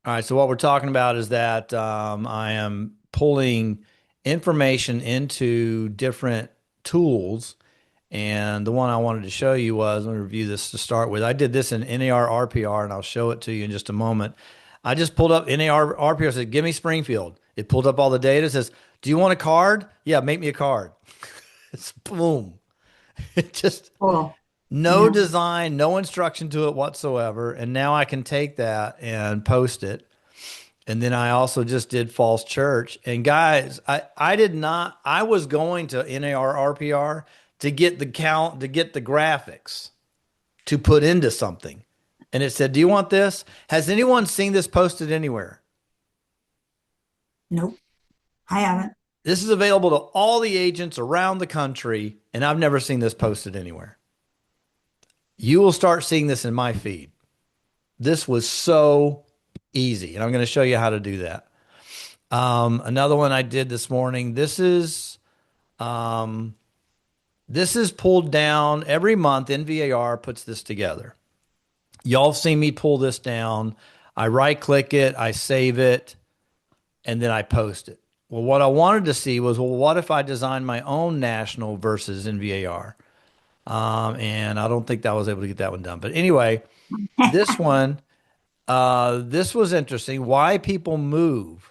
All right. So what we're talking about is that I am pulling information into different tools. And the one I wanted to show you was, let me review this to start with. I did this in NAR RPR, and I'll show it to you in just a moment. I just pulled up NAR RPR, said, give me Springfield. It pulled up all the data, says, do you want a card? Yeah, make me a card. It's boom. It just, Cool. no Yeah. design, no instruction to it whatsoever. And now I can take that and post it. And then I also just did Falls Church. And guys, I did not, I was going to NAR RPR to get the count, to get the graphics to put into something. And it said, do you want this? Has anyone seen this posted anywhere? Nope. I haven't. This is available to all the agents around the country, and I've never seen this posted anywhere. You will start seeing this in my feed. This was so easy, and I'm going to show you how to do that. Another one I did this morning. Um, this is pulled down every month. NVAR puts this together. Y'all see me pull this down. I right click it, I save it, and then I post it. Well, what I wanted to see was, well, what if I designed my own national versus NVAR? And I don't think that I was able to get that one done. But anyway, this one, this was interesting. Why people move.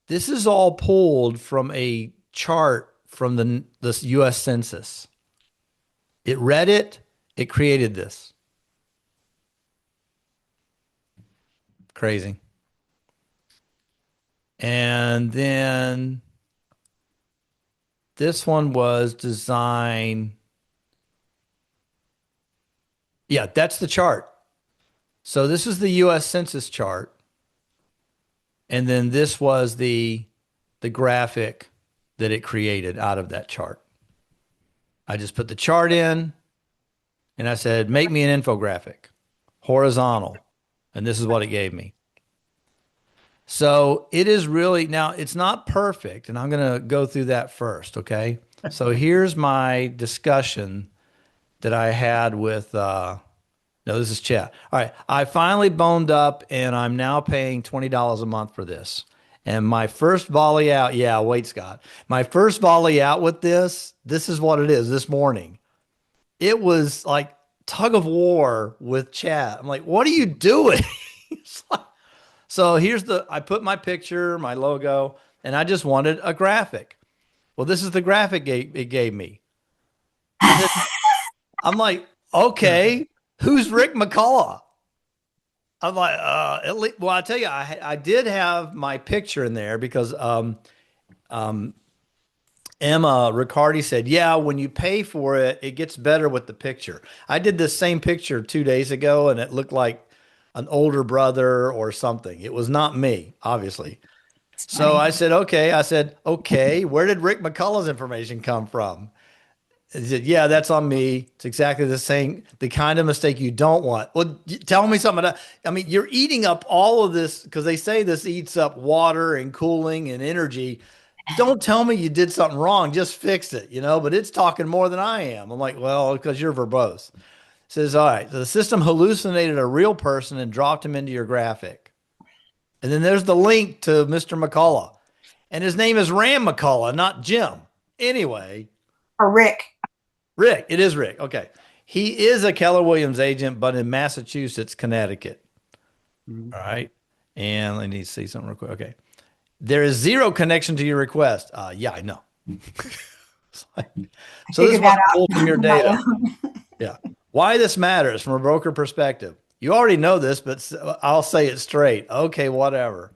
This is all pulled from a chart from the U.S. Census. It read it, it created this. Crazy. And then this one was designed. Yeah, that's the chart. So this is the US Census chart. And then this was the graphic that it created out of that chart. I just put the chart in and I said, make me an infographic, horizontal. And this is what it gave me. So it is really, now it's not perfect, and I'm going to go through that first, okay? So here's my discussion that I had with, no, this is chat. All right, I finally boned up, and I'm now paying $20 a month for this. And my first volley out, yeah, wait, Scott. My first volley out with this is what it is this morning. It was like tug of war with chat. I'm like, what are you doing? It's like, so I put my picture, my logo, and I just wanted a graphic. Well, this is the graphic it gave me. And then I'm like, okay, who's Rick McCullough? I'm like, at least, well, I tell you, I did have my picture in there because um, Emma Riccardi said, yeah, when you pay for it, it gets better with the picture. I did this same picture 2 days ago, and it looked like an older brother or something. It was not me, obviously. It's So funny. I said, okay. I said, okay, where did Rick McCullough's information come from? He said, yeah, that's on me. It's exactly the same, the kind of mistake you don't want. Well, tell me something. I mean, you're eating up all of this because they say this eats up water and cooling and energy. Don't tell me you did something wrong. Just fix it, but it's talking more than I am. I'm like, well, because you're verbose. It says, all right, so the system hallucinated a real person and dropped him into your graphic. And then there's the link to Mr. McCullough. And his name is Ram McCullough, not Jim. Anyway, Or Rick. Rick, it is Rick. Okay. He is a Keller Williams agent, but in Massachusetts, Connecticut. Mhm. All right. And let me see something real quick. Okay. There is zero connection to your request. Yeah, I know. I So this is figured what that I pulled from out your on my data. own. Yeah. Why this matters from a broker perspective. You already know this, but I'll say it straight. Okay, whatever.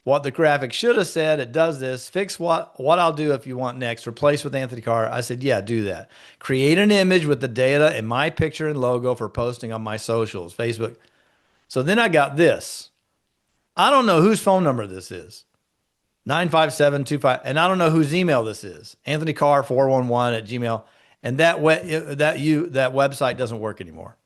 What the graphic should have said, it does this. Fix what I'll do if you want next. Replace with Anthony Carr. I said, yeah, do that. Create an image with the data and my picture and logo for posting on my socials, Facebook. So then I got this. I don't know whose phone number this is. 95725, and I don't know whose email this is. Anthony Carr 411 at Gmail. And that website doesn't work anymore.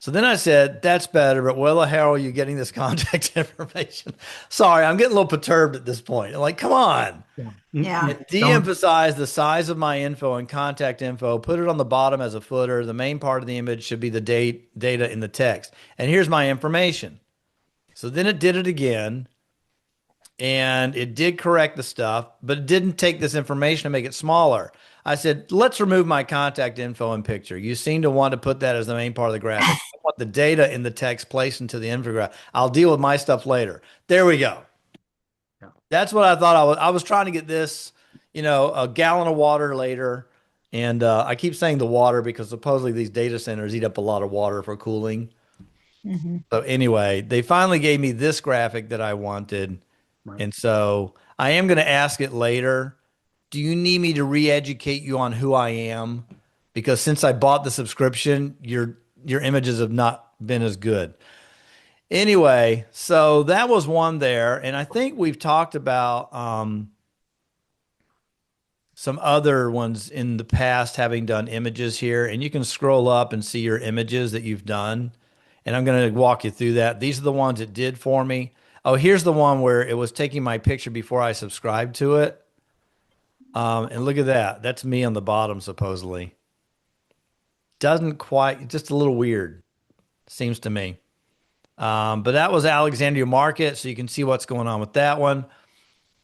So then I said, that's better, but where the hell are you getting this contact information? Sorry, I'm getting a little perturbed at this point. Like, come on. Yeah. Yeah. Don't, De-emphasize the size of my info and contact info. Put it on the bottom as a footer. The main part of the image should be the data in the text. And here's my information. So then it did it again, and it did correct the stuff, but it didn't take this information and make it smaller. I said, let's remove my contact info and picture. You seem to want to put that as the main part of the graphic. I want the data in the text placed into the infographic. I'll deal with my stuff later. There we go. Yeah. That's what I thought. I was trying to get this, a gallon of water later. And I keep saying the water because supposedly these data centers eat up a lot of water for cooling. hmm So anyway, they finally gave me this graphic that I wanted. right. And so I am going to ask it later. Do you need me to re-educate you on who I am? Because since I bought the subscription, your images have not been as good. Anyway, so that was one there, and I think we've talked about some other ones in the past having done images here, and you can scroll up and see your images that you've done. And I'm going to walk you through that. These are the ones it did for me. Oh, here's the one where it was taking my picture before I subscribed to it. And look at that. That's me on the bottom, supposedly. Doesn't quite, just a little weird, seems to me. But that was Alexandria Market, so you can see what's going on with that one.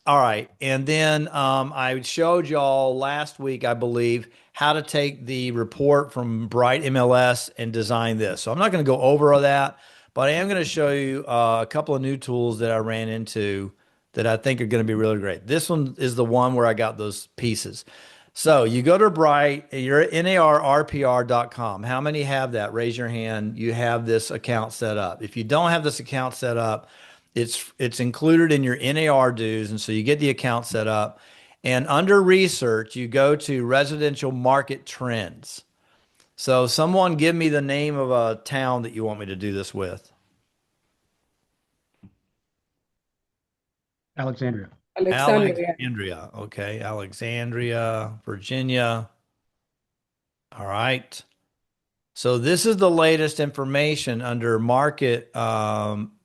All right. And then I showed y'all last week, I believe, how to take the report from Bright MLS and design this. So I'm not going to go over all that, but I am going to show you a couple of new tools that I ran into that I think are going to be really great. This one is the one where I got those pieces. So you go to Bright, you're at narrpr.com. How many have that? Raise your hand. You have this account set up. If you don't have this account set up, it's included in your NAR dues, and so you get the account set up. And under research, you go to residential market trends. So someone give me the name of a town that you want me to do this with. Alexandria. Alexandria. Alexandria. Okay. Alexandria, Virginia. All right. So this is the latest information under market,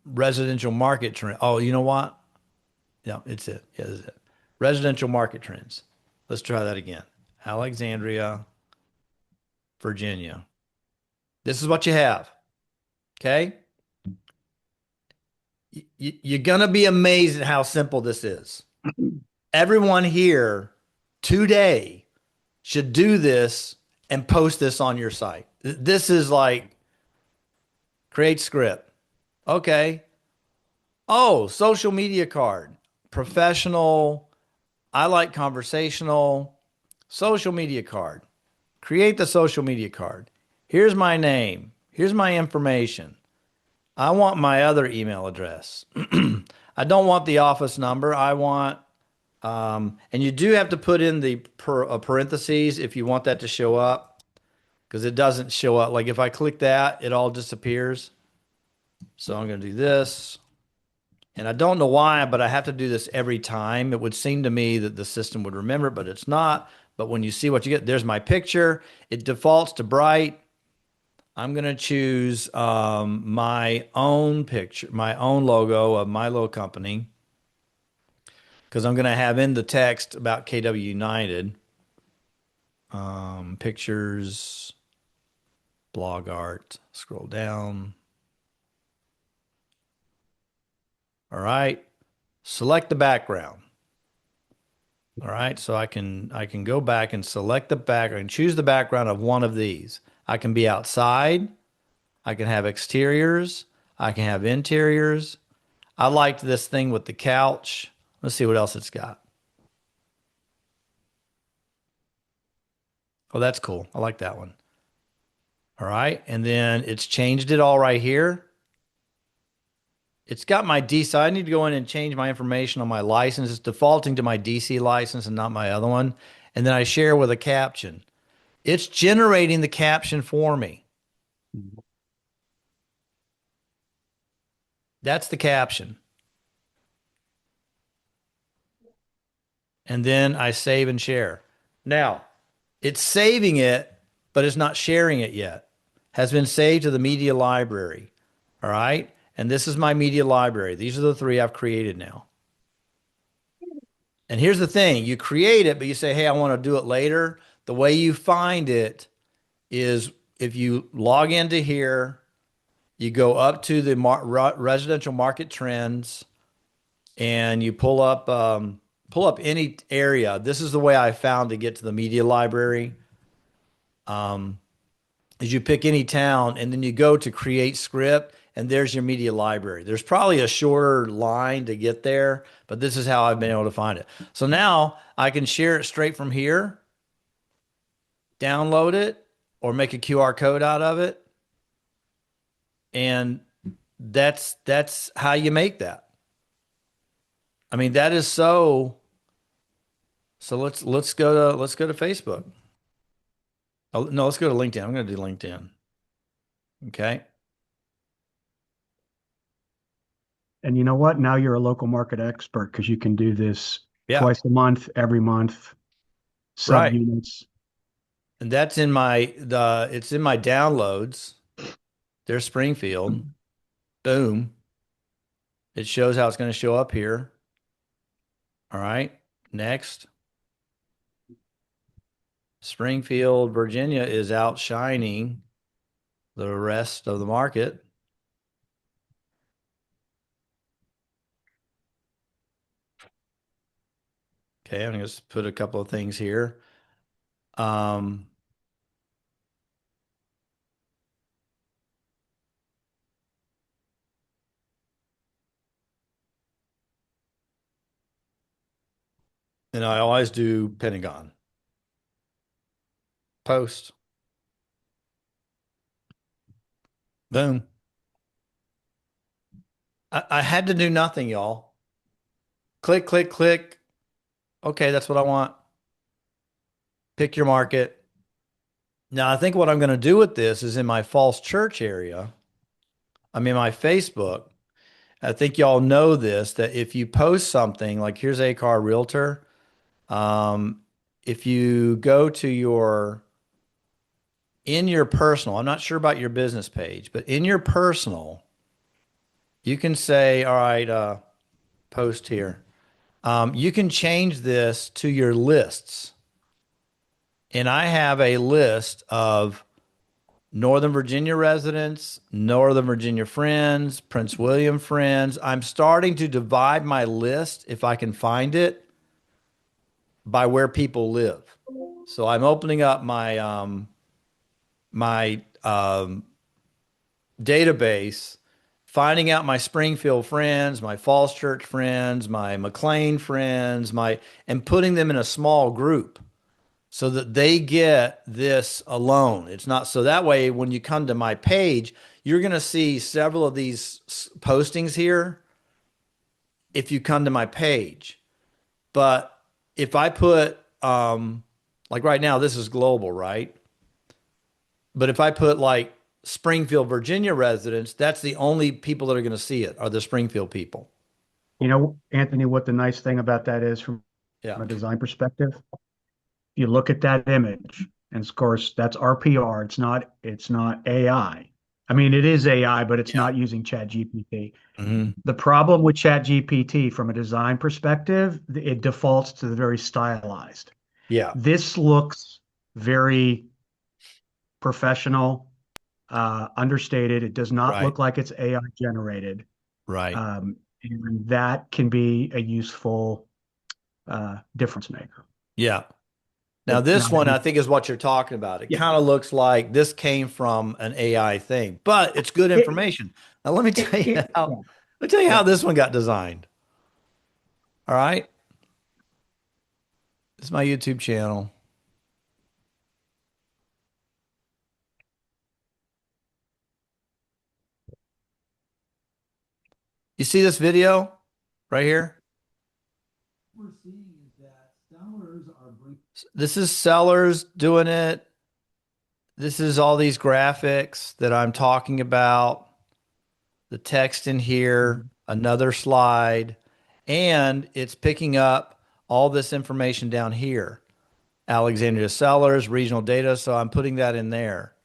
residential market trend. Oh, you know what? Yeah, it's it. Yeah, this is it. Residential market trends. Let's try that again. Alexandria, Virginia. This is what you have. Okay. You're going to be amazed at how simple this is. Everyone here today should do this and post this on your site. This is like create script. Okay. Oh, social media card, professional. I like conversational. Social media card. Create the social media card. Here's my name. Here's my information. I want my other email address. I don't want the office number. I want, and you do have to put in the parentheses if you want that to show up, because it doesn't show up. Like if I click that, it all disappears. So I'm going to do this. And I don't know why, but I have to do this every time. It would seem to me that the system would remember, but it's not. But when you see what you get, there's my picture. It defaults to Bright. I'm going to choose my own picture, my own logo of my little company, because I'm going to have in the text about KW United. Pictures, blog art, scroll down. All right. Select the background. All right. So I can go back and select the background, choose the background of one of these. I can be outside. I can have exteriors. I can have interiors. I liked this thing with the couch. Let's see what else it's got. Oh, that's cool. I like that one. All right. And then it's changed it all right here. It's got my DC. I need to go in and change my information on my license. It's defaulting to my DC license and not my other one. And then I share with a caption. It's generating the caption for me. That's the caption. And then I save and share. Now, it's saving it, but it's not sharing it yet. has been saved to the media library. All right. And this is my media library. These are the three I've created now. And here's the thing, you create it, but you say, hey, I want to do it later. The way you find it is if you log into here, you go up to the residential market trends and you pull up any area. This is the way I found to get to the media library. Is you pick any town and then you go to create script and there's your media library. There's probably a shorter line to get there, but this is how I've been able to find it. So now I can share it straight from here, download it, or make a QR code out of it. And that's how you make that. I mean, that is so let's go to Facebook. Oh, no, let's go to LinkedIn. I'm going to do LinkedIn. Okay. And you know what? Now you're a local market expert because you can do this Yeah. twice a month, every month, Right. subunits. And that's in it's in my downloads. There's Springfield. Boom. It shows how it's going to show up here. All right. Next. Springfield, Virginia is outshining the rest of the market. Okay, I'm going to put a couple of things here. And I always do Pentagon. Post. Boom. I had to do nothing, y'all. Click, click, click. Okay, that's what I want. Pick your market. Now, I think what I'm going to do with this is in my Falls Church area. I'm in my Facebook. I think y'all know this, that if you post something like here's ACAR Realtor, if you go to in your personal, I'm not sure about your business page, but in your personal, you can say, all right, post here. You can change this to your lists. And I have a list of Northern Virginia residents, Northern Virginia friends, Prince William friends. I'm starting to divide my list, if I can find it, by where people live. So I'm opening up my database, finding out my Springfield friends, my Falls Church friends, my McLean friends, and putting them in a small group so that they get this alone. It's not so that way when you come to my page, you're going to see several of these postings here if you come to my page. But if I put, like right now, this is global, right? But if I put like Springfield, Virginia residents, that's the only people that are going to see it are the Springfield people. You know, Anthony, what the nice thing about that is from Yeah. a design perspective, you look at that image, and of course that's RPR. It's not AI. I mean, it is AI, but it's not using ChatGPT. Mm-hmm. The problem with ChatGPT from a design perspective, it defaults to the very stylized. Yeah. This looks very professional, understated. It does not Right. look like it's AI generated. Right. And that can be a useful difference maker. Yeah. Now this one I think is what you're talking about. It kind of looks like this came from an AI thing, but it's good information. Now let me tell you how this one got designed. All right. This is my YouTube channel. You see this video right here? What we're seeing is that sellers are this is sellers doing it. This is all these graphics that I'm talking about. The text in here, another slide, and it's picking up all this information down here. Alexandria sellers, regional data. So I'm putting that in there.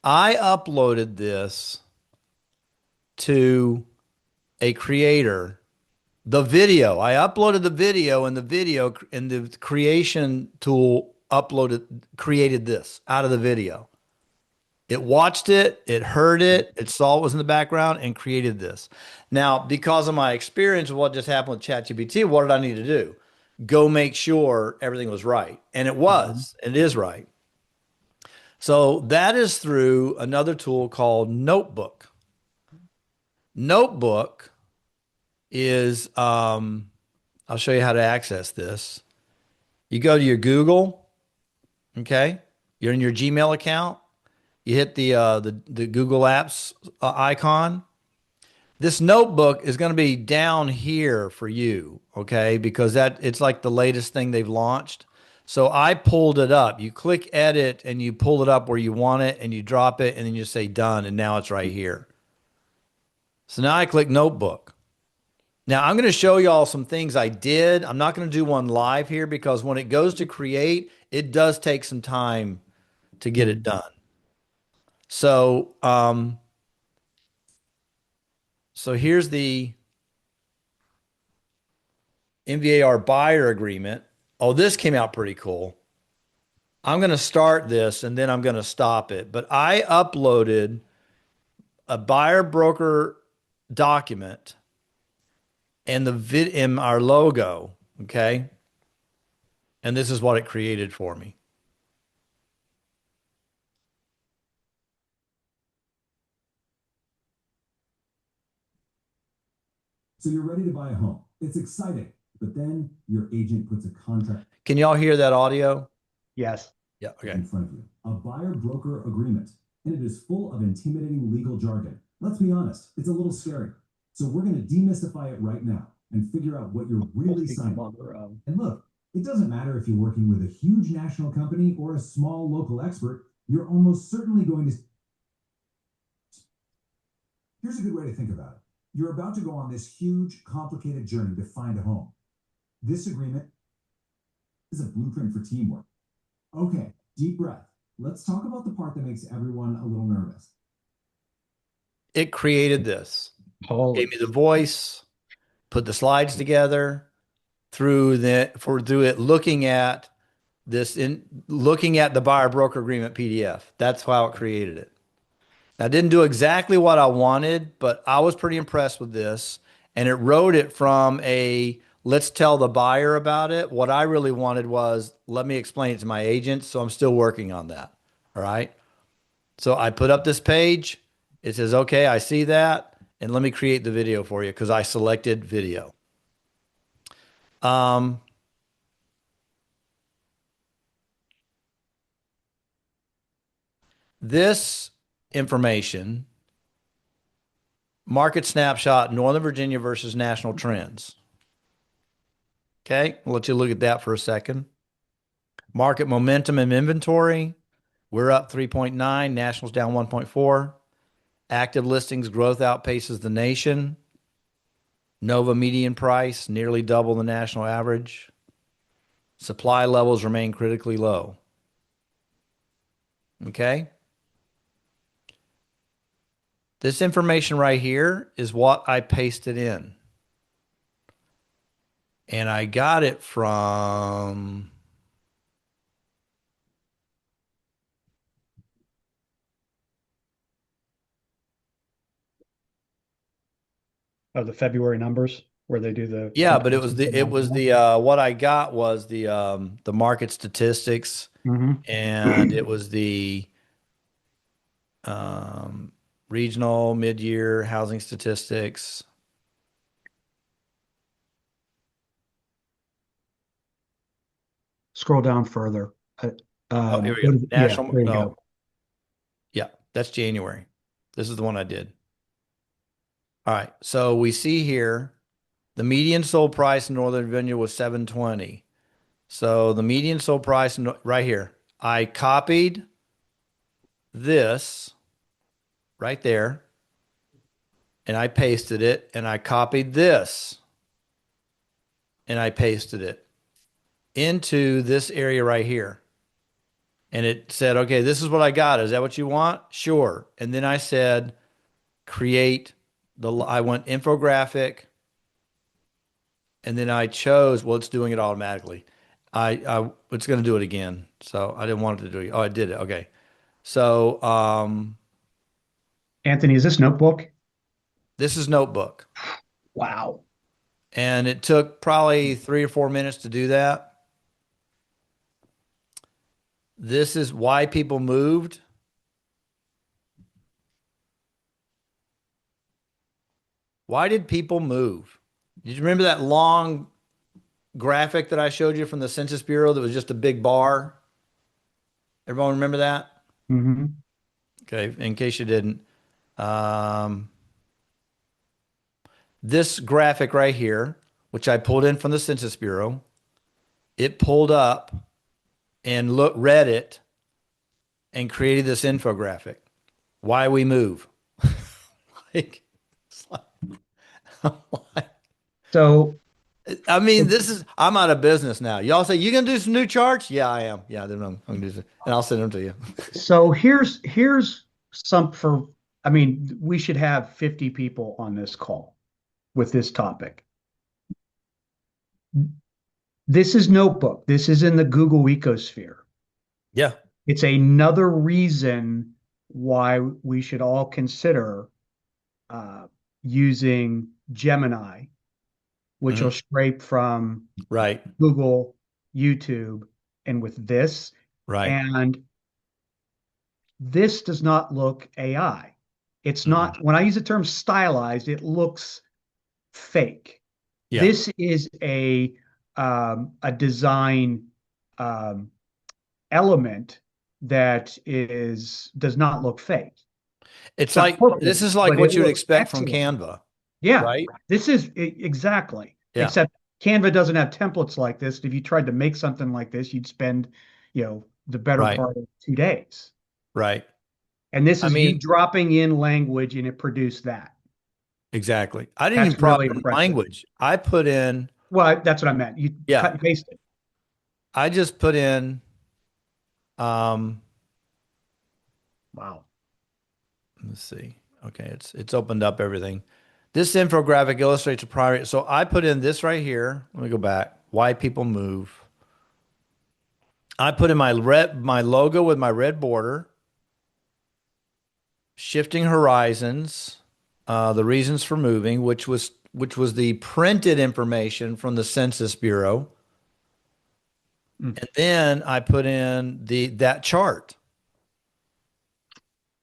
I uploaded this to a creator. The video, I uploaded the video, and the creation tool created this out of the video. It watched it, it heard it, it saw what was in the background, and created this. Now, because of my experience with what just happened with ChatGPT, what did I need to do? Go make sure everything was right. And it was, and it is right. So that is through another tool called Notebook. Notebook is, I'll show you how to access this. You go to your Google, okay? You're in your Gmail account. You hit the Google Apps icon. This notebook is going to be down here for you, okay? Because it's like the latest thing they've launched. So I pulled it up. You click edit and you pull it up where you want it and you drop it and then you say done and now it's right here. So now I click notebook. Now I'm going to show y'all some things I did. I'm not going to do one live here because when it goes to create, it does take some time to get it done. So, so here's the MVAR buyer agreement. Oh, this came out pretty cool. I'm going to start this and then I'm going to stop it. But I uploaded a buyer broker document and in our logo, okay? And this is what it created for me. So you're ready to buy a home. It's exciting, but then your agent puts a contract Can y'all hear that audio? Yes. Yeah, okay. in front of you, a buyer-broker agreement, and it is full of intimidating legal jargon. Let's be honest, it's a little scary. So we're going to demystify it right now and figure out what you're really signing. And look, it doesn't matter if you're working with a huge national company or a small local expert, you're almost certainly going to... Here's a good way to think about it. You're about to go on this huge, complicated journey to find a home. This agreement is a blueprint for teamwork. Okay, deep breath. Let's talk about the part that makes everyone a little nervous. It created this. Holy. Gave me the voice, put the slides together through it looking at the buyer broker agreement PDF. That's how it created it. I didn't do exactly what I wanted, but I was pretty impressed with this. And it wrote it from let's tell the buyer about it. What I really wanted was, let me explain it to my agent. So I'm still working on that. All right. So I put up this page. It says, okay, I see that. And let me create the video for you because I selected video. This information, market snapshot, Northern Virginia versus national trends. Okay, I'll let you look at that for a second. Market momentum and inventory. We're up 3.9, nationals down 1.4. Active listings growth outpaces the nation. Nova median price, nearly double the national average. Supply levels remain critically low. Okay. This information right here is what I pasted in. And I got it from... The February numbers where they do the... Yeah, but what I got was the market statistics, and it was the regional mid-year housing statistics. Scroll down further. Oh, here we go. National. There you No. go. Yeah, that's January. This is the one I did. All right. So we see here the median sold price in Northern Virginia was 720. So the median sold price right here. I copied this right there and I pasted it, and I copied this and I pasted it into this area right here. And it said, okay, this is what I got. Is that what you want? Sure. And then I said, create I went infographic, and then I chose, well, it's doing it automatically. It's going to do it again. So I didn't want it to do it. Oh, I did it. Okay. So, Anthony, is this notebook? this is Notebook, Wow. and it took probably 3 or 4 minutes to do that. This is why people moved. Why did people move? Did you remember that long graphic that I showed you from the Census Bureau that was just a big bar? Everyone remember that? Mm-hmm. Okay, in case you didn't. Um, this graphic right here, which I pulled in from the Census Bureau, it pulled up and read it and created this infographic. Why we move. like, it's like, So I mean, I'm out of business now. Y'all say, you gonna do some new charts? Yeah, I am. Yeah, I'm gonna do some, and I'll send them to you. so here's some for I mean, we should have 50 people on this call with this topic. This is Notebook. This is in the Google ecosphere. Yeah. It's another reason why we should all consider using Gemini, which will scrape from Right. Google, YouTube, and with this. Right. And this does not look AI. It's not, when I use the term stylized, it looks fake. Yeah. This is a design element that does not look fake. It's not like, perfect, this is like but what it you would looks expect from excellent. Canva, Yeah, right? this is exactly. Yeah. Except Canva doesn't have templates like this. If you tried to make something like this, you'd spend, the better Right. part of 2 days. Right. And this I is you mean, dropping in language and it produced that. exactly. I didn't That's even prompt really in impressive. language. I put in, Well, that's what I meant. You Yeah. cut and paste it. I just put in, um, Wow. let's see. Okay, it's opened up everything. This infographic illustrates a primary. So I put in this right here. Let me go back. Why people move. I put in my logo with my red border. Shifting horizons, the reasons for moving, which was the printed information from the Census Bureau. And then I put in that chart.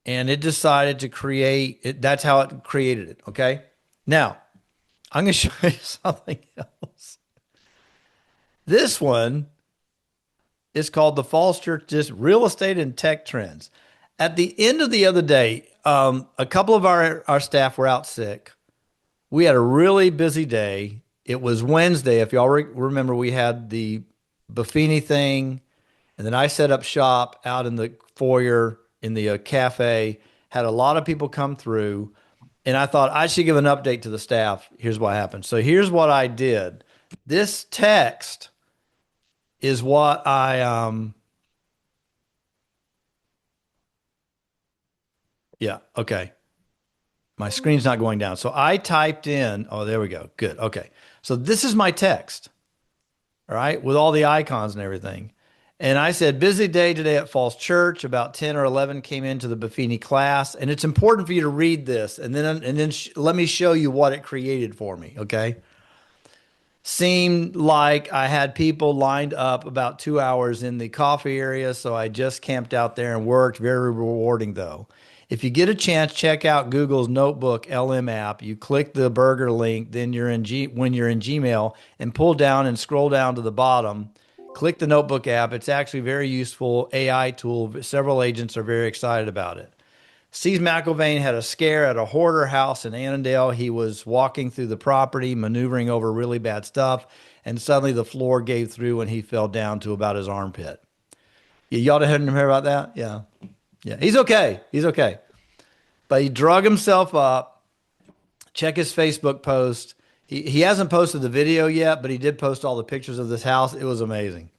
And it decided to create it. That's how it created it. Okay. Now, I'm going to show you something else. This one is called the Falls Church, just real estate and tech trends. At the end of the other day, a couple of our staff were out sick. We had a really busy day. It was Wednesday. If y'all remember, we had the Buffini thing, and then I set up shop out in the foyer in the cafe, had a lot of people come through, and I thought I should give an update to the staff. Here's what happened. So here's what I did. This text is what yeah, okay. My screen's not going down. So I typed in, oh, there we go. Good. Okay. So this is my text. All right, with all the icons and everything. And I said, busy day today at Falls Church. About 10 or 11 came into the Buffini class. And it's important for you to read this. And then let me show you what it created for me. Okay. Seemed like I had people lined up about 2 hours in the coffee area. So I just camped out there and worked. Very rewarding though. If you get a chance, check out Google's Notebook LM app. You click the burger link, then when you're in Gmail, and pull down and scroll down to the bottom. Click the Notebook app. It's actually a very useful AI tool. Several agents are very excited about it. Steve McIlvaine had a scare at a hoarder house in Annandale. He was walking through the property, maneuvering over really bad stuff, and suddenly the floor gave through and he fell down to about his armpit. Y'all didn't hear about that? Yeah. Yeah, he's okay. He's okay. But he drug himself up. Check his Facebook post. He hasn't posted the video yet, but he did post all the pictures of this house. It was amazing.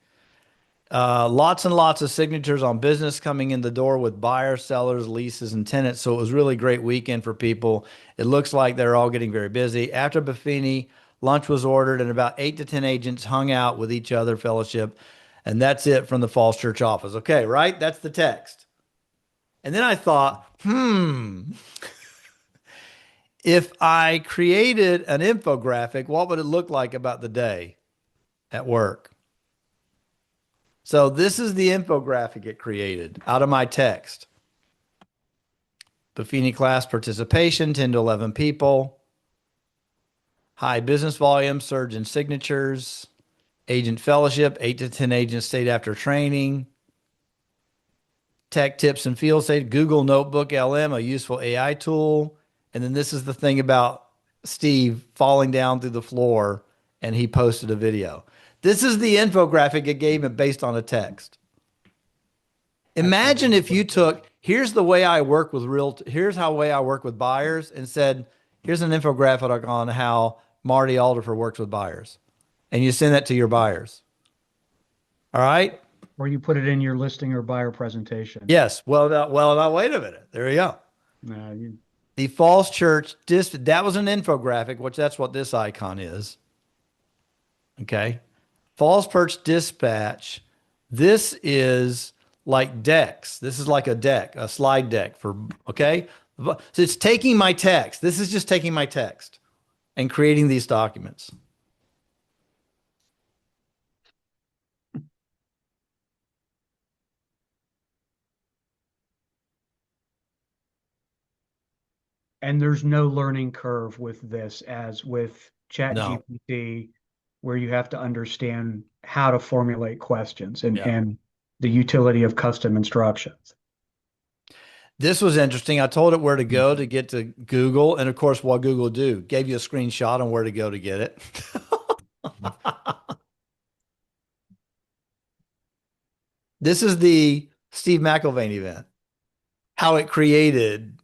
Lots and lots of signatures on business coming in the door with buyers, sellers, leases, and tenants. So it was really a great weekend for people. It looks like they're all getting very busy. After Buffini, lunch was ordered, and about 8 to 10 agents hung out with each other, fellowship. And that's it from the Falls Church office. Okay, right? That's the text. And then I thought, if I created an infographic, what would it look like about the day at work? So this is the infographic it created out of my text. Buffini class participation, 10 to 11 people. High business volume, surge in signatures. Agent fellowship, 8 to 10 agents stayed after training. Tech tips and field state. Google Notebook LM, a useful AI tool. And then this is the thing about Steve falling down through the floor, and he posted a video. This is the infographic it gave him based on a text. Imagine if you took, here's the way I work with here's how way I work with buyers, and said, here's an infographic on how Marty Alderfer works with buyers. And you send that to your buyers. All right? Or you put it in your listing or buyer presentation. Yes. Well, now wait a minute. There you go. The Falls Church, that was an infographic, which that's what this icon is. Okay. Falls Church Dispatch. This is like decks. This is like a deck, a slide deck okay. So it's taking my text. This is just taking my text and creating these documents. And there's no learning curve with this as with ChatGPT, where you have to understand how to formulate questions and the utility of custom instructions. This was interesting. I told it where to go to get to Google. And of course, what Google do? Gave you a screenshot on where to go to get it. This is the Steve McIlvaine event. How it created.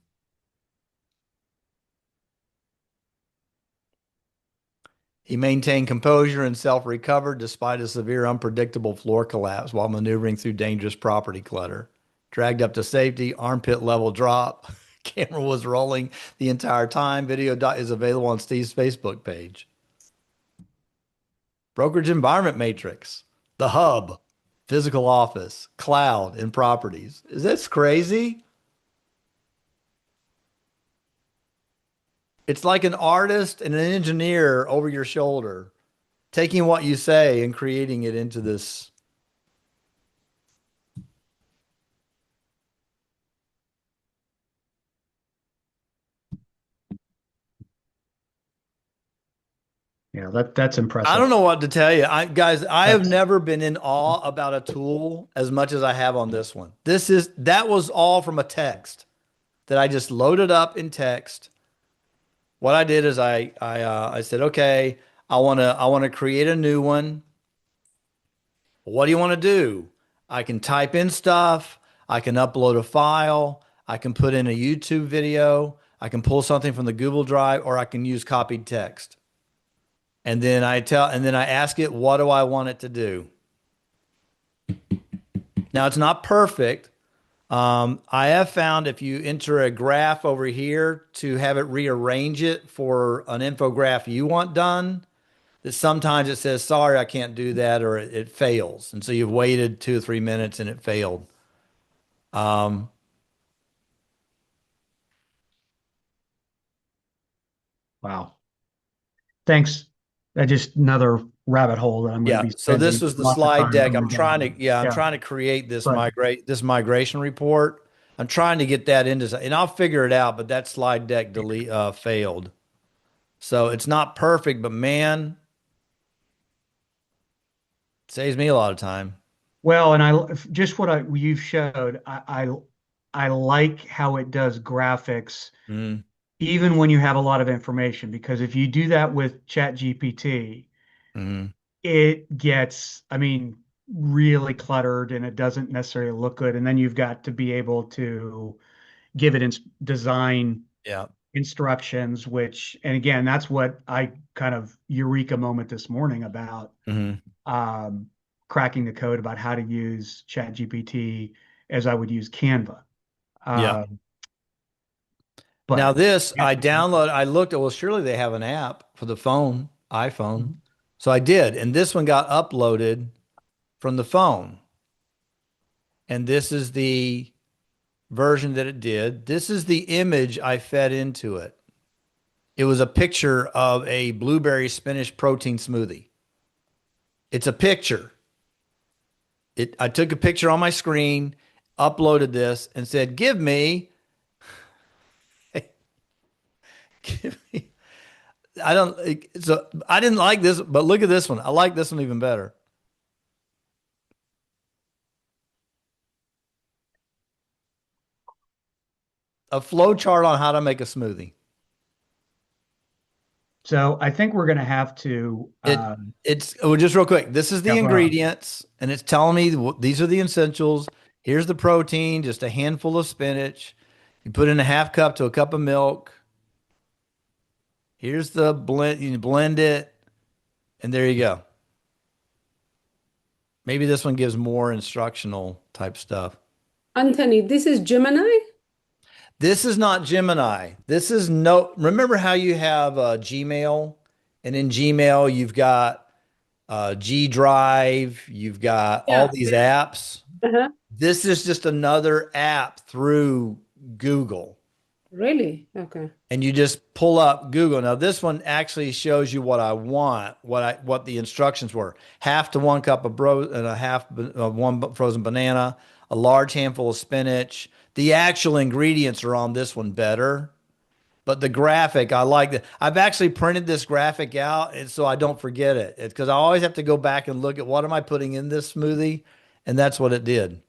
He maintained composure and self-recovered despite a severe, unpredictable floor collapse while maneuvering through dangerous property clutter. Dragged up to safety, armpit level drop. Camera was rolling the entire time. Video is available on Steve's Facebook page. Brokerage environment matrix. The hub. Physical office. Cloud and properties. Is this crazy? It's like an artist and an engineer over your shoulder, taking what you say and creating it into this. Yeah, that's impressive. I don't know what to tell you. Guys, I have never been in awe about a tool as much as I have on this one. That was all from a text that I just loaded up in text. What I did is I said, okay, I want to create a new one. What do you want to do? I can type in stuff. I can upload a file. I can put in a YouTube video. I can pull something from the Google Drive, or I can use copied text. And then I ask it, what do I want it to do? Now it's not perfect. I have found if you enter a graph over here to have it rearrange it for an infograph you want done, that sometimes it says, sorry, I can't do that, or it fails. And so you've waited 2 or 3 minutes and it failed. Wow. Thanks. Just another rabbit hole that I'm going to be. So this was the slide deck. I'm trying to create this Right. migration report. I'm trying to get that into, and I'll figure it out, but that slide deck failed. So it's not perfect, but man, it saves me a lot of time. Well, and just what you've showed, I like how it does graphics, even when you have a lot of information, because if you do that with ChatGPT, it gets, I mean, really cluttered and it doesn't necessarily look good. And then you've got to be able to give it design instructions, and again, that's what I kind of eureka moment this morning about. cracking the code about how to use ChatGPT as I would use Canva. Yeah. But Now this, I looked at, well, surely they have an app for the phone, iPhone. So I did, and this one got uploaded from the phone. And this is the version that it did. This is the image I fed into it. It was a picture of a blueberry spinach protein smoothie. It's a picture. I took a picture on my screen, uploaded this, and said, give me, I didn't like this, but look at this one. I like this one even better. A flow chart on how to make a smoothie. so I think we're going to have to. Just real quick. This is the Yeah, go ahead. ingredients, and it's telling me these are the essentials. Here's the protein, just a handful of spinach. You put in a half cup to a cup of milk. Here's the blend. You blend it, and there you go. Maybe this one gives more instructional type stuff. Anthony, this is Gemini? This is not Gemini. This is no. Remember how you have Gmail, and in Gmail you've got G Drive. You've got all these apps. Uh-huh. This is just another app through Google. Really? Okay. And you just pull up Google. Now this one actually shows you what I want, what the instructions were. Half to 1 cup of and a half one frozen banana, a large handful of spinach. The actual ingredients are on this one better. But the graphic, I like that. I've actually printed this graphic out and so I don't forget it. It's because I always have to go back and look at what am I putting in this smoothie, and that's what it did.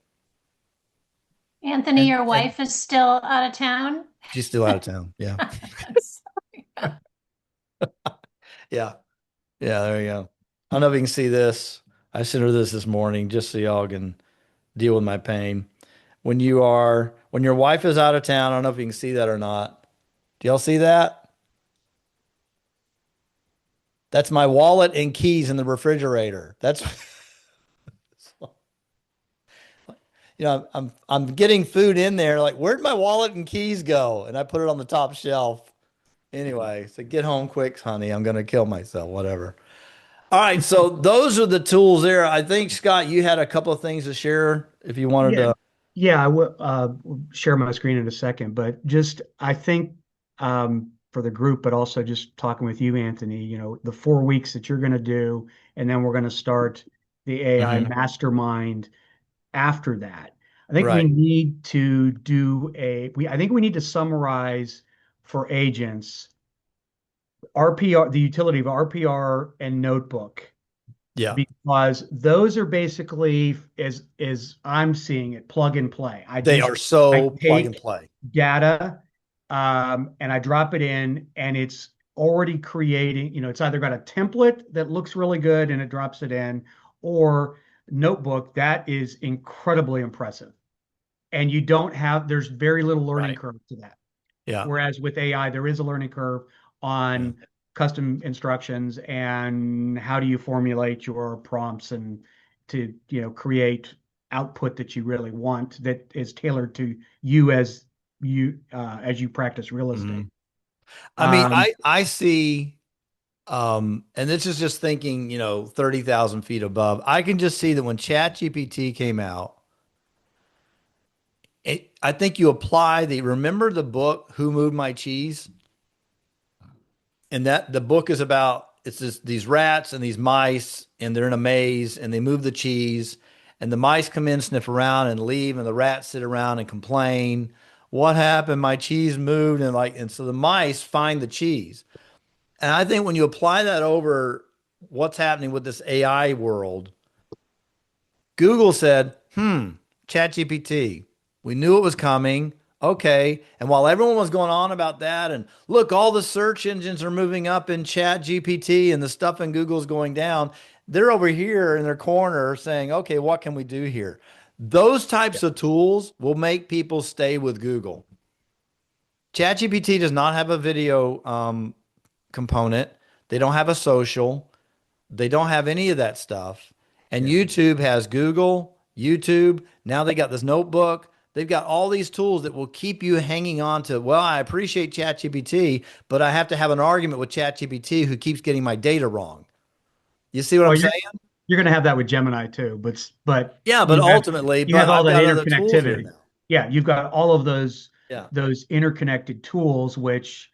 Anthony, your wife is still out of town? She's still out of town. Yeah. Yeah. Yeah, there you go. I don't know if you can see this. I sent her this morning just so y'all can deal with my pain. When your wife is out of town, I don't know if you can see that or not. Do y'all see that? That's my wallet and keys in the refrigerator. That's I'm getting food in there. Like, where'd my wallet and keys go? And I put it on the top shelf. Anyway, so get home quick, honey. I'm going to kill myself, whatever. All right. So those are the tools there. I think, Scott, you had a couple of things to share if you wanted to. Yeah, I will share my screen in a second, but just, I think, for the group, but also just talking with you, Anthony, the 4 weeks that you're going to do, and then we're going to start the AI mastermind after that. I think we need to I think we need to summarize for agents RPR, the utility of RPR and Notebook. Yeah. Because those are basically, as I'm seeing it, plug and play. They are so plug and play. Data, and I drop it in, and it's already creating, it's either got a template that looks really good and it drops it in, or Notebook that is incredibly impressive. And there's very little learning curve to that. Yeah. Whereas with AI, there is a learning curve on custom instructions and how do you formulate your prompts and to, create output that you really want that is tailored to you as you practice real estate. I mean, I see, and this is just thinking, 30,000 feet above. I can just see that when ChatGPT came out, I think you apply remember the book, Who Moved My Cheese? And that the book is about, these rats and these mice, and they're in a maze and they move the cheese, and the mice come in, sniff around and leave. And the rats sit around and complain, what happened? My cheese moved. And so the mice find the cheese. And I think when you apply that over what's happening with this AI world, Google said, ChatGPT, we knew it was coming. Okay. And while everyone was going on about that, and look, all the search engines are moving up in ChatGPT and the stuff in Google's going down, they're over here in their corner saying, okay, what can we do here? Those types of tools will make people stay with Google. ChatGPT does not have a video component. They don't have a social. They don't have any of that stuff. And YouTube has Google, YouTube. Now they got this notebook. They've got all these tools that will keep you hanging on to, well, I appreciate ChatGPT, but I have to have an argument with ChatGPT who keeps getting my data wrong. You see what I'm saying? You're going to have that with Gemini too, but yeah, but ultimately, you have all that other tools here interconnectivity. now. Yeah, you've got all of those Yeah. those interconnected tools, which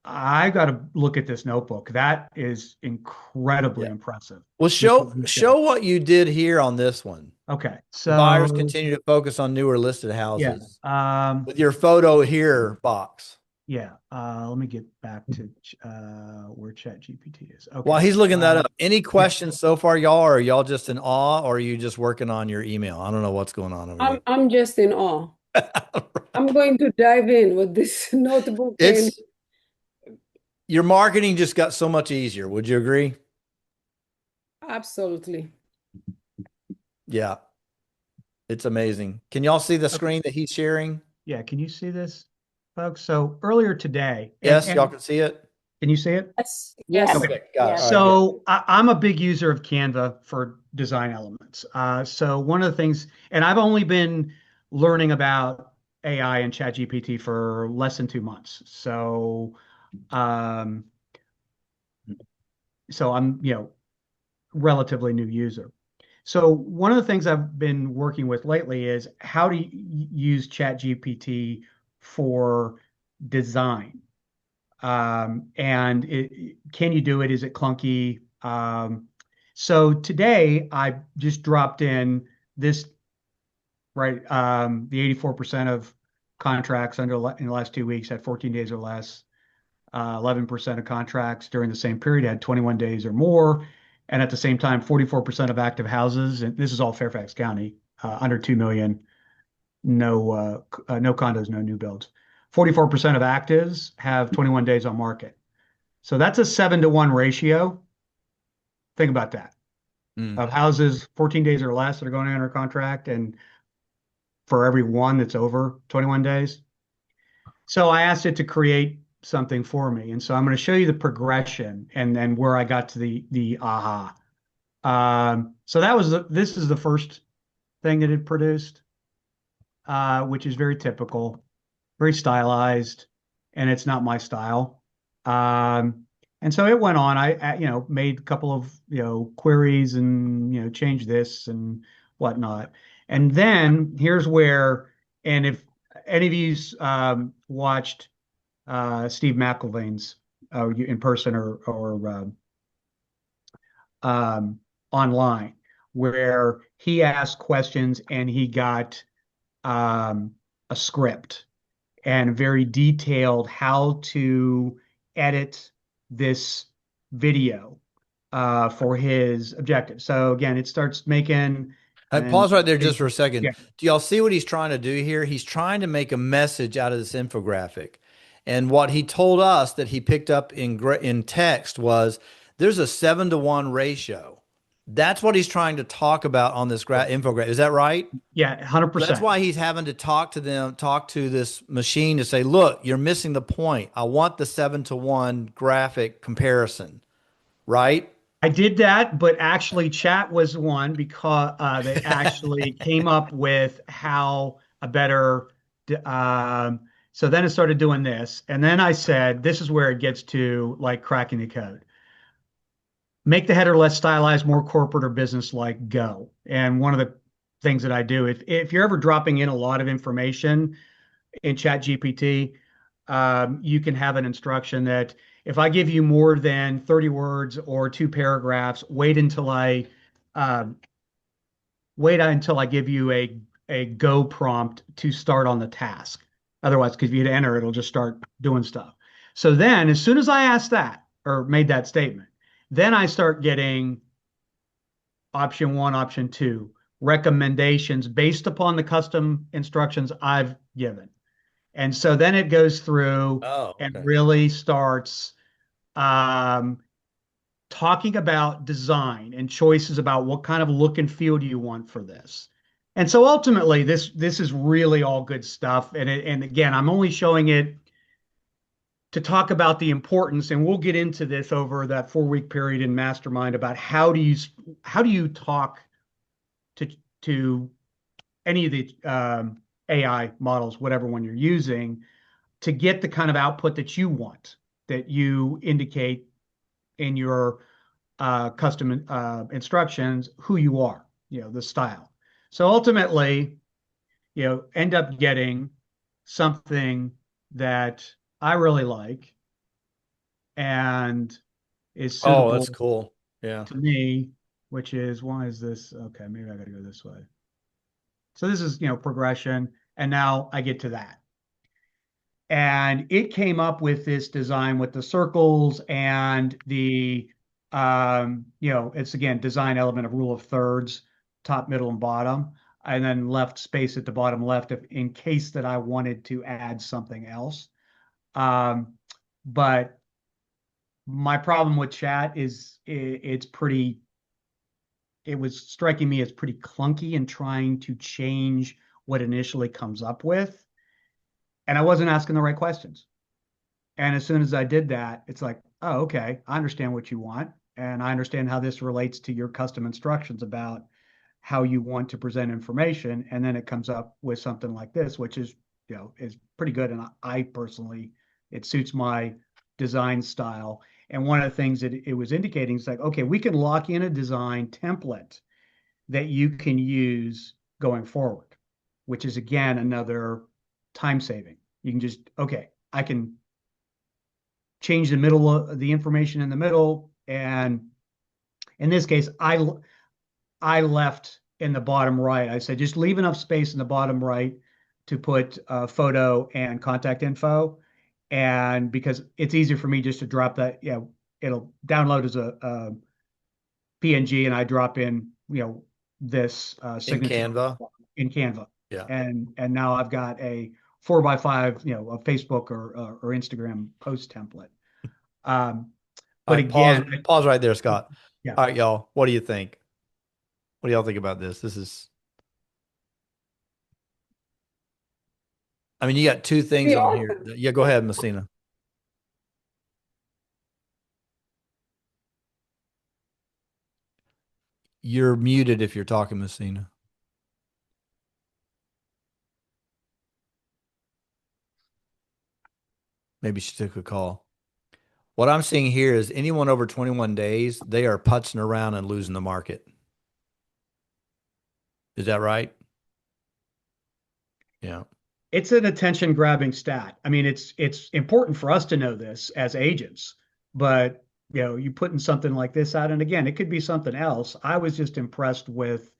I got to look at this notebook. That is incredibly impressive. Well, show what you did here on this one. Okay, The buyers continue to focus on newer listed houses. With your photo here box. Yeah. Let me get back to where ChatGPT is. Okay. While he's looking that up, any questions so far, y'all? Or are y'all just in awe, or are you just working on your email? I don't know what's going on over here. I'm just in awe. I'm going to dive in with this notebook. Your marketing just got so much easier. Would you agree? Absolutely. Yeah. It's amazing. Can y'all see the screen that he's sharing? Yeah. Can you see this, folks? So earlier today. Yes, y'all can see it. Can you see it? Yes. Yes. Okay, got it. So I'm a big user of Canva for design elements. So one of the things, and I've only been learning about AI and ChatGPT for less than 2 months. So I'm, relatively new user. So one of the things I've been working with lately is how to use ChatGPT for design. And can you do it? Is it clunky? So today I just dropped in this, right? The 84% of contracts in the last 2 weeks had 14 days or less. 11% of contracts during the same period had 21 days or more. And at the same time, 44% of active houses, and this is all Fairfax County, under 2 million, no condos, no new builds. 44% of actives have 21 days on market. So that's a 7-to-1 ratio. Think about that. Of houses 14 days or less that are going under contract, and for every one that's over 21 days. So I asked it to create something for me. And so I'm going to show you the progression and then where I got to the aha. So this is the first thing that it produced, which is very typical, very stylized, and it's not my style. And so it went on. I made a couple of, queries and, changed this and whatnot. And then here's where, and if any of you watched Steve McIlvaine's in person or online, where he asked questions and he got a script and very detailed how to edit this video for his objective. So again, it starts making. Pause right there just for a second. Yeah. Do y'all see what he's trying to do here? He's trying to make a message out of this infographic. And what he told us that he picked up in text was there's a 7-to-1 ratio. That's what he's trying to talk about on this infographic. Is that right? Yeah, 100%. That's why he's having to talk to this machine to say, look, you're missing the point. I want the 7-to-1 graphic comparison, right? I did that, but actually chat was one because they actually came up with how a better, so then it started doing this. And then I said, this is where it gets to like cracking the code. Make the header less stylized, more corporate or business-like, go. And one of the things that I do, if you're ever dropping in a lot of information in ChatGPT, you can have an instruction that if I give you more than 30 words or 2 paragraphs, wait until I give you a go prompt to start on the task. Otherwise, because if you hit enter, it'll just start doing stuff. So then as soon as I asked that or made that statement, then I start getting option 1, option 2, recommendations based upon the custom instructions I've given. And so then it goes through and really starts talking about design and choices about what kind of look and feel do you want for this. And so ultimately, this is really all good stuff. And again, I'm only showing it to talk about the importance, and we'll get into this over that 4-week period in Mastermind about how do you talk to any of the AI models, whatever one you're using, to get the kind of output that you want, that you indicate in your custom instructions who you are, the style. So ultimately, end up getting something that I really like and is Oh, suitable that's cool. Yeah. to me, which is, why is this? Okay, maybe I got to go this way. So this is, progression. And now I get to that. And it came up with this design with the circles and the, it's again, design element of rule of thirds, top, middle, and bottom, and then left space at the bottom left in case that I wanted to add something else. But my problem with chat is it was striking me as pretty clunky in trying to change what initially comes up with. And I wasn't asking the right questions. And as soon as I did that, it's like, oh, okay, I understand what you want. And I understand how this relates to your custom instructions about how you want to present information. And then it comes up with something like this, which is, is pretty good. And I personally, it suits my design style. And one of the things that it was indicating is like, okay, we can lock in a design template that you can use going forward, which is again another time saving. You can just, okay, I can change the middle of the information in the middle. And in this case, I left in the bottom right. I said, just leave enough space in the bottom right to put photo and contact info. And because it's easier for me just to drop that, it'll download as a PNG and I drop in, this signature in Canva. Yeah. And now I've got a 4x5, a Facebook or Instagram post template. But again, pause right there, Scott. Yeah. All right, y'all. What do you think? What do y'all think about this? You got two things on here. Yeah, go ahead, Messina. You're muted if you're talking, Messina. Maybe she took a call. What I'm seeing here is anyone over 21 days, they are putzing around and losing the market. Is that right? Yeah. It's an attention grabbing stat. It's important for us to know this as agents, but you putting something like this out, and again, it could be something else. I was just impressed with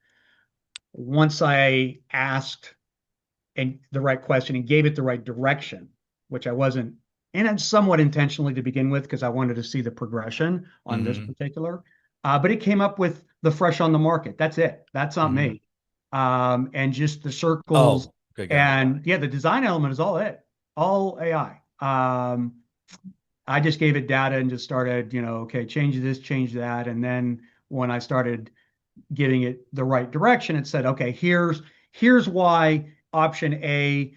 once I asked and the right question and gave it the right direction, which I wasn't, and it's somewhat intentionally to begin with because I wanted to see the progression on this particular. But it came up with the fresh on the market. That's it. That's not me. And just the circles. Oh, okay, and yeah, the design element is all AI. I just gave it data and just started, okay, change this, change that. And then when I started giving it the right direction, it said, okay, here's why option A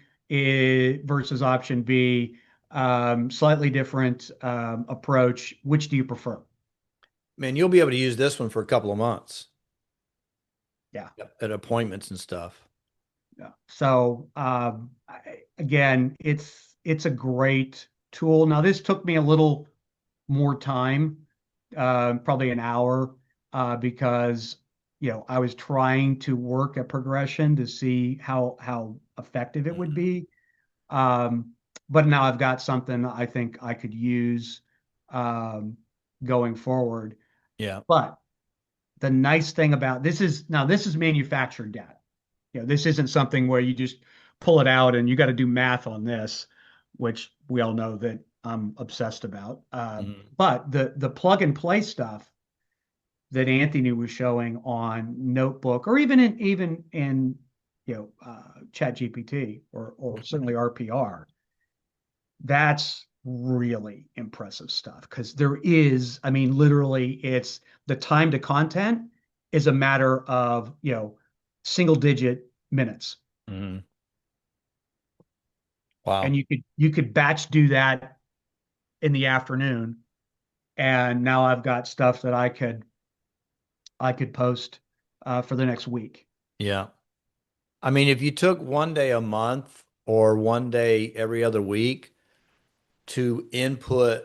versus option B, slightly different approach. Which do you prefer? Man, you'll be able to use this one for a couple of months. Yeah. At appointments and stuff. Yeah. So again, it's a great tool. Now, this took me a little more time, probably an hour, because I was trying to work a progression to see how effective it would be. But now I've got something I think I could use going forward. Yeah. But the nice thing about this is manufactured data. This isn't something where you just pull it out and you got to do math on this, which we all know that I'm obsessed about. But the plug and play stuff that Anthony was showing on Notebook, or even in ChatGPT or certainly RPR, that's really impressive stuff, because there is, literally, it's the time to content is a matter of single digit minutes. Wow. And you could batch do that in the afternoon, and now I've got stuff that I could post for the next week. Yeah. I mean, if you took one day a month or one day every other week to input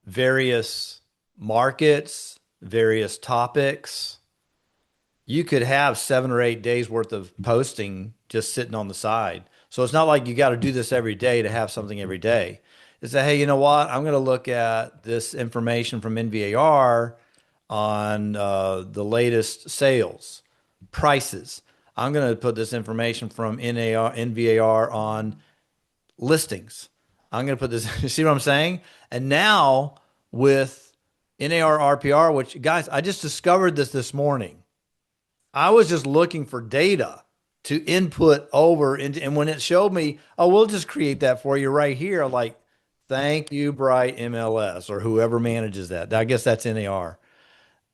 various markets, various topics, you could have 7 or 8 days worth of posting just sitting on the side. So it's not like you got to do this every day to have something every day. It's that, hey, you know what? I'm going to look at this information from NVAR on the latest sales prices. I'm going to put this information from NVAR on listings. I'm going to put this, you see what I'm saying? And now with NAR RPR, which guys, I just discovered this morning. I was just looking for data to input over into, and when it showed me, oh, we'll just create that for you right here. Like, thank you, Bright MLS or whoever manages that. I guess that's NAR.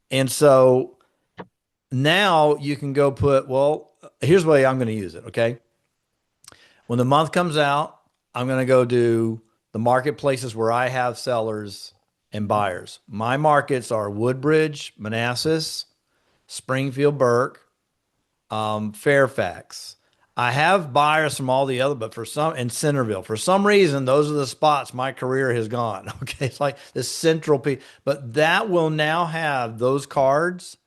And so now you can go put, well, here's the way I'm going to use it. Okay. When the month comes out, I'm going to go do the marketplaces where I have sellers and buyers. My markets are Woodbridge, Manassas, Springfield, Burke, Fairfax. I have buyers from all the other, but in Centerville, for some reason, those are the spots my career has gone. Okay. It's like the central piece, but that will now have those cards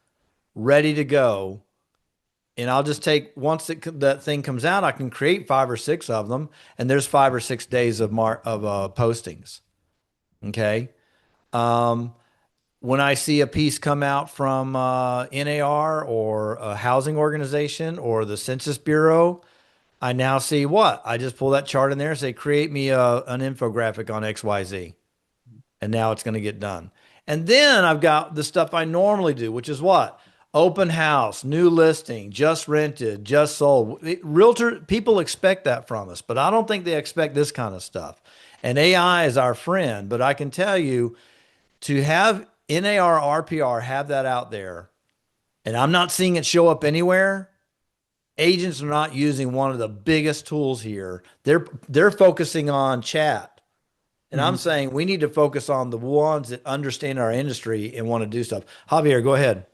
ready to go. And I'll just take, once that thing comes out, I can create 5 or 6 of them. And there's 5 or 6 days of postings. Okay. When I see a piece come out from NAR or a housing organization or the Census Bureau, I now see what? I just pull that chart in there and say, create me an infographic on XYZ. And now it's going to get done. And then I've got the stuff I normally do, which is what? Open house, new listing, just rented, just sold. Realtor, people expect that from us, but I don't think they expect this kind of stuff. And AI is our friend, but I can tell you to have NAR RPR have that out there, and I'm not seeing it show up anywhere. Agents are not using one of the biggest tools here. They're focusing on chat. And I'm saying we need to focus on the ones that understand our industry and want to do stuff. Javier, go ahead.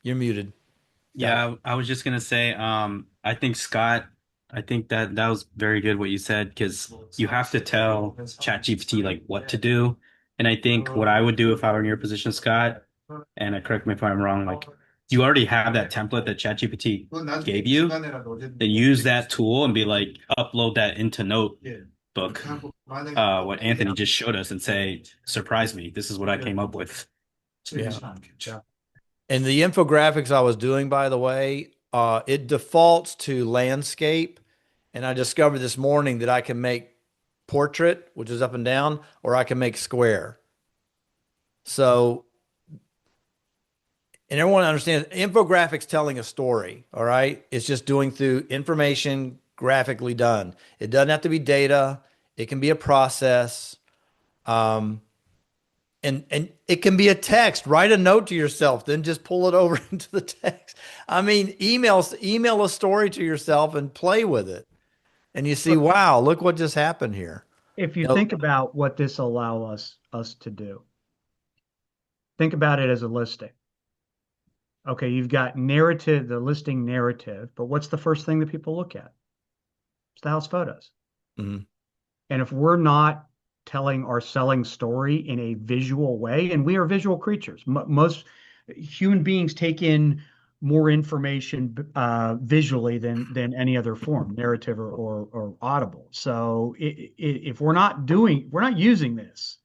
You're muted. Yeah, I was just gonna say, I think Scott, I think that was very good what you said, because you have to tell ChatGPT like what to do. And I think what I would do if I were in your position, Scott, and correct me if I'm wrong, like you already have that template that ChatGPT gave you, then use that tool and be like, upload that into Notebook, what Anthony just showed us, and say, surprise me, this is what I came up with. Yeah. And the infographics I was doing, by the way, it defaults to landscape. And I discovered this morning that I can make portrait, which is up and down, or I can make square. So, and everyone understands infographics telling a story. All right. It's just doing through information graphically done. It doesn't have to be data. It can be a process. And it can be a text. Write a note to yourself, then just pull it over into the text. I mean, email a story to yourself and play with it. And you see, wow, look what just happened here. If you think about what this allow us to do, think about it as a listing. Okay, you've got narrative, the listing narrative, but what's the first thing that people look at? It's the house photos. Mm-hmm. And if we're not telling our selling story in a visual way, and we are visual creatures, most human beings take in more information visually than any other form, narrative or audible. So if we're not using this,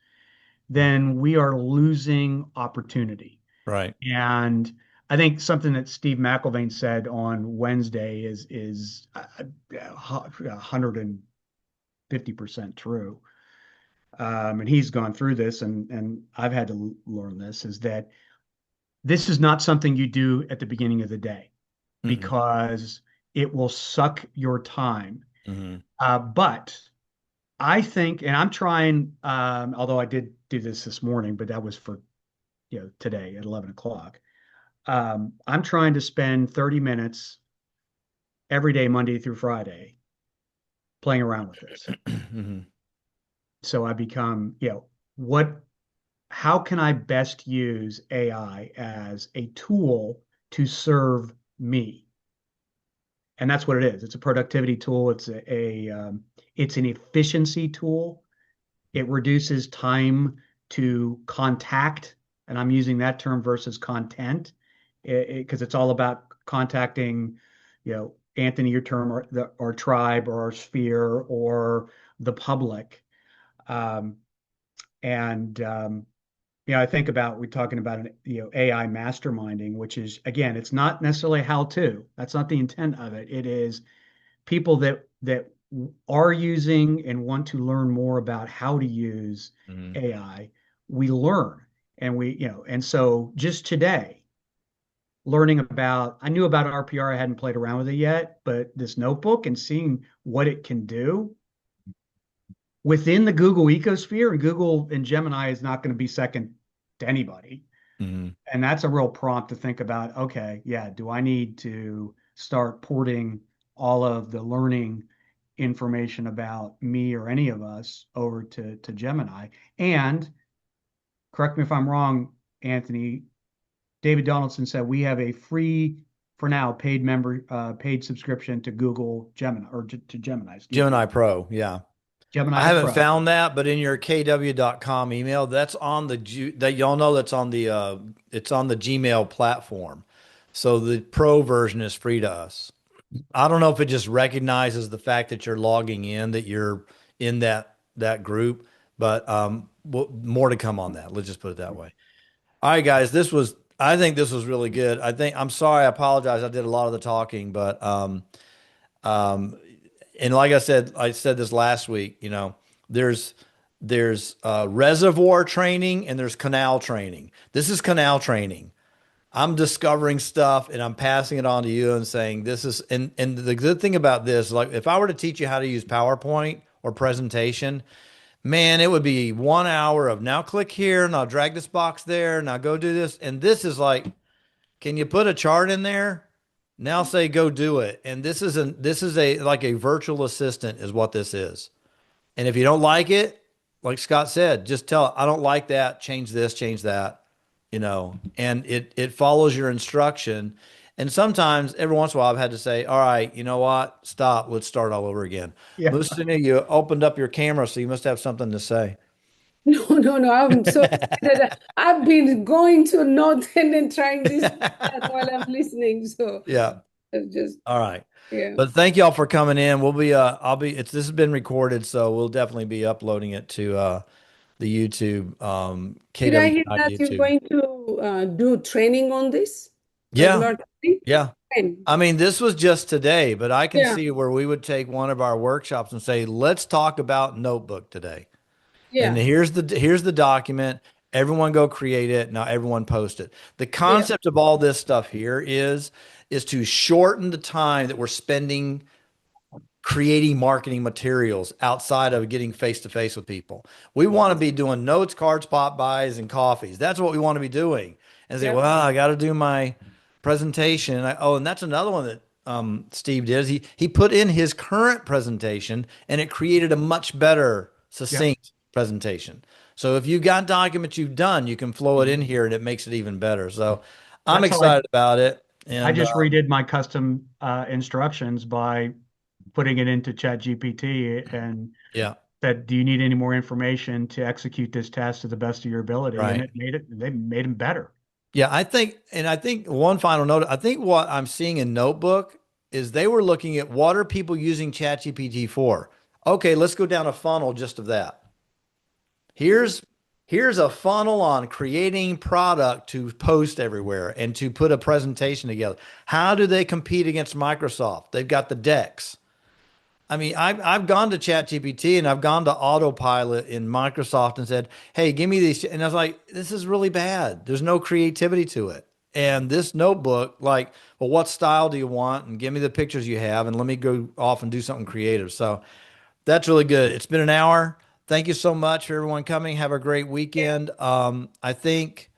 then we are losing opportunity. Right. And I think something that Steve McIlvaine said on Wednesday is 150% true. And he's gone through this, and I've had to learn this, is that this is not something you do at the beginning of the day, because it will suck your time. But I think, and I'm trying, although I did do this morning, but that was for today at 11 o'clock. I'm trying to spend 30 minutes every day, Monday through Friday, playing around with this. so I become, how can I best use AI as a tool to serve me? And that's what it is. It's a productivity tool. It's it's an efficiency tool. It reduces time to contact, and I'm using that term versus content, because it's all about contacting, Anthony, your term, or our tribe, or our sphere, or the public. I think about, we're talking about AI masterminding, which is, again, it's not necessarily how to. That's not the intent of it. It is people that are using and want to learn more about how to use AI. We learn, and so just today, learning about, I knew about RPR, I hadn't played around with it yet, but this notebook and seeing what it can do within the Google ecosphere, and Google and Gemini is not going to be second to anybody. And that's a real prompt to think about. Okay, yeah, do I need to start porting all of the learning information about me or any of us over to Gemini? And correct me if I'm wrong, Anthony, David Donaldson said we have a free, for now, paid subscription to Google Gemini, or to Gemini. Gemini Pro, yeah. Gemini I haven't Pro. found that, but in your kw.com email, that's on that y'all know that's on the it's on the Gmail platform. So the Pro version is free to us. I don't know if it just recognizes the fact that you're logging in, that you're in that group, but more to come on that. Let's just put it that way. All right, guys, I think this was really good. I'm sorry, I apologize. I did a lot of the talking, but and like I said this last week, there's reservoir training and there's canal training. This is canal training. I'm discovering stuff and I'm passing it on to you and saying this is, and the good thing about this, like if I were to teach you how to use PowerPoint or presentation, man, it would be 1 hour of now click here, now drag this box there, now go do this. And this is like, can you put a chart in there? Now say, go do it. And this is like a virtual assistant is what this is. And if you don't like it, like Scott said, just tell it, I don't like that, change this, change that, and it follows your instruction. And sometimes every once in a while I've had to say, all right, you know what? Stop. Let's start all over again. Yeah. Lucinda, you opened up your camera, so you must have something to say. No. I'm so excited. I've been going to notes and then trying this while I'm listening. So yeah, it's just all right. Yeah. But thank y'all for coming in. We'll be this has been recorded, so we'll definitely be uploading it to the YouTube. Did I hear that YouTube. you're going to do training on this? Yeah. Regular training? Yeah. When? I mean, this was just today, but I can Yeah. see where we would take one of our workshops and say, let's talk about Notebook today. Yeah. And here's the document. Everyone go create it. Now everyone post it. The concept of all this stuff here is to shorten the time that we're spending creating marketing materials outside of getting face to face with people. We want to be doing notes, cards, pop buys, and coffees. That's what we want to be doing. And say, well, I got to do my presentation. And that's another one that Steve did. He put in his current presentation, and it created a much better, succinct presentation. So if you've got documents you've done, you can flow it in here, and it makes it even better. So I'm excited about it. And I just redid my custom instructions by putting it into ChatGPT and said, do you need any more information to execute this test to the best of your ability? Right. And they made them better. Yeah, I think one final note, I think what I'm seeing in Notebook is they were looking at what are people using ChatGPT for? Okay, let's go down a funnel just of that. Here's a funnel on creating product to post everywhere and to put a presentation together. How do they compete against Microsoft? They've got the decks. I mean, I've gone to ChatGPT and I've gone to Autopilot in Microsoft and said, hey, give me these. And I was like, this is really bad. There's no creativity to it. And this Notebook, like, well, what style do you want? And give me the pictures you have and let me go off and do something creative. So that's really good. It's been an hour. Thank you so much for everyone coming. Have a great weekend. I think